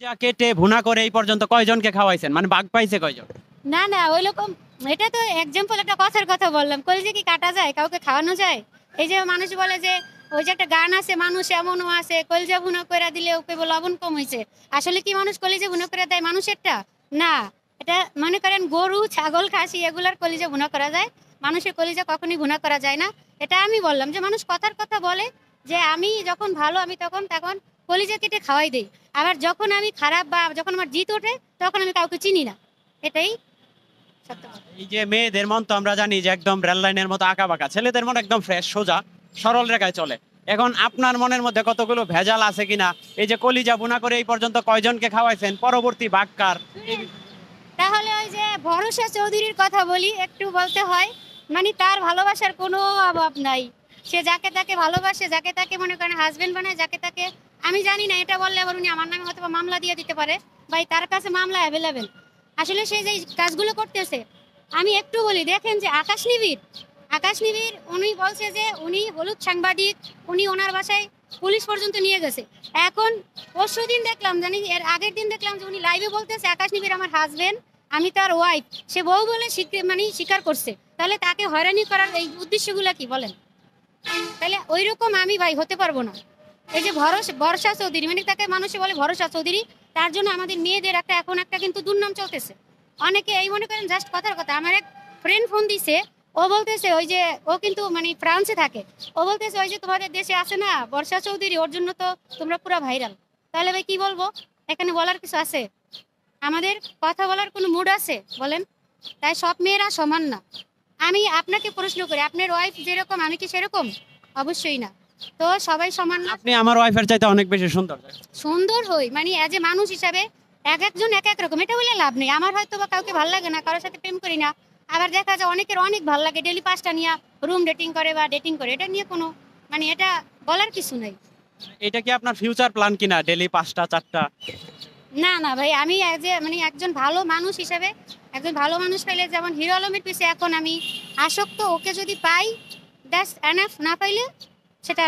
যা কেটে ভুনা করে এই পর্যন্ত কয়জনকে খাওয়াইছেন, মানে ভাগ পাইছে কয়জন? না না ওই রকম, এটা তো এক্সাম্পল, একটা কথার কথা বললাম। কলিজা কি কাটা যায়, কাউকে খাওয়ানো যায়? এই যে মানুষ বলে যে, ওই যে একটা গান আছে, মানুষ এমনও আছে কলিজা ভুনা করে দিলে ওকে লবণ কম হয়েছে। আসলে কি মানুষ কলিজা ভুনা করে দেয় মানুষেরটা? না। এটা মনে করেন গরু, ছাগল, খাসি এগুলার কলিজা ভুনা করা যায়, মানুষের কলিজা কখনই ভুনা করা যায় না। এটা আমি বললাম যে মানুষ কথার কথা বলে যে আমি যখন ভালো আমি তখন তখন কলিজা কেটে খাওয়াই দেই, আবার যখন আমি খারাপ বা যখন আমার জিত ওঠে তখন আমি কাউকে চিনি না। এটাই সত্য কথা। এই যে মেয়েদের মন তো আমরা জানি যে একদম রেল লাইনের মতো আঁকা বাঁকা, ছেলেদের মন একদম ফ্রেশ সোজা সরল রেখায় চলে। এখন আপনার মনের মধ্যে কতগুলো ভেজাল আছে কিনা, এই যে কলিজা ভুনা করে এই পর্যন্ত কয়জনকে খাওয়াইছেন, পরবর্তী বাক্কার তাহলে ওই যে ভরসা চৌধুরীর কথা বলি, একটু বলতে হয়। মানে তার ভালোবাসার কোনো অভাব নাই। সে যাকে তাকে ভালোবাসে, যাকে তাকে মনে করেন হাজবেন্ড বানায়, যাকে তাকে, আমি জানি না, এটা বললে আবার উনি আমার নামে হয়তো বা মামলা দিয়ে দিতে পারে। ভাই তার কাছে মামলা অ্যাভেলেবেল। আসলে সে যে কাজগুলো করতেছে, আমি একটু বলি, দেখেন যে আকাশ নিবিড় উনি বলছে যে উনি হলুদ সাংবাদিক, উনি ওনার বাসায় পুলিশ পর্যন্ত নিয়ে গেছে। এখন পরশুদিন দেখলাম, জানি এর আগের দিন দেখলাম যে উনি লাইভে বলতেছে আকাশ নিবিড় আমার হাজবেন্ড, আমি তার ওয়াইফ। সে বউ বলে মানে স্বীকার করছে। তাহলে তাকে হয়রানি করার এই উদ্দেশ্যগুলো কি বলেন? তাহলে ওই রকম আমি ভাই হতে পারবো না। এই যে বর্ষা চৌধুরী, মানে তাকে মানুষে বলে ভরসা চৌধুরী, তার জন্য আমাদের মেয়েদের একটা এখন একটা কিন্তু দুর্নাম চলতেছে। অনেকে এই মনে করেন, জাস্ট কথার কথা, আমার এক ফ্রেন্ড ফোন দিছে, ও বলতেছে ওই যে ও কিন্তু মানে ফ্রান্সে থাকে, ও বলতেছে ওই যে তোমাদের দেশে আছে না বর্ষা চৌধুরী, ওর জন্য তো তোমরা পুরো ভাইরাল। তাহলে ভাই কি বলবো? এখানে বলার কিছু আছে? আমাদের কথা বলার কোনো মুড আছে বলেন? তাই সব মেয়েরা সমান না। আমি আপনাকে প্রশ্ন করি, আপনার ওয়াইফ যেরকম আমি কি সেরকম? অবশ্যই না। তো সবাই সমান না। আপনি আমার ওয়াইফের চাইতে অনেক বেশি সুন্দর। সুন্দর হই মানে এজ এ মানুষ হিসাবে এক একজন এক এক রকম, এটা বলে লাভ নেই। আমার হয়তো বা কাউকে ভালো লাগে না, কারোর সাথে প্রেম করি না, আবার দেখা যায় অনেকের অনেক ভালো লাগে, ডেলি 5টা নিয়ে রুম ডেটিং করে বা ডেটিং করে, এটা নিয়ে কোনো মানে এটা বলার কিছু নেই। এটা কি আপনার ফিউচার প্ল্যান কিনা, ডেলি 5টা 4টা? না না ভাই, আমি এজ এ মানে একজন ভালো মানুষ হিসেবে, একজন ভালো মানুষ পাইলে, যেমন হিরো আলমের পিছে এখন আমি আসক্ত, ওকে যদি পাই দ্যাটস এনাফ, না পাইলে সেটা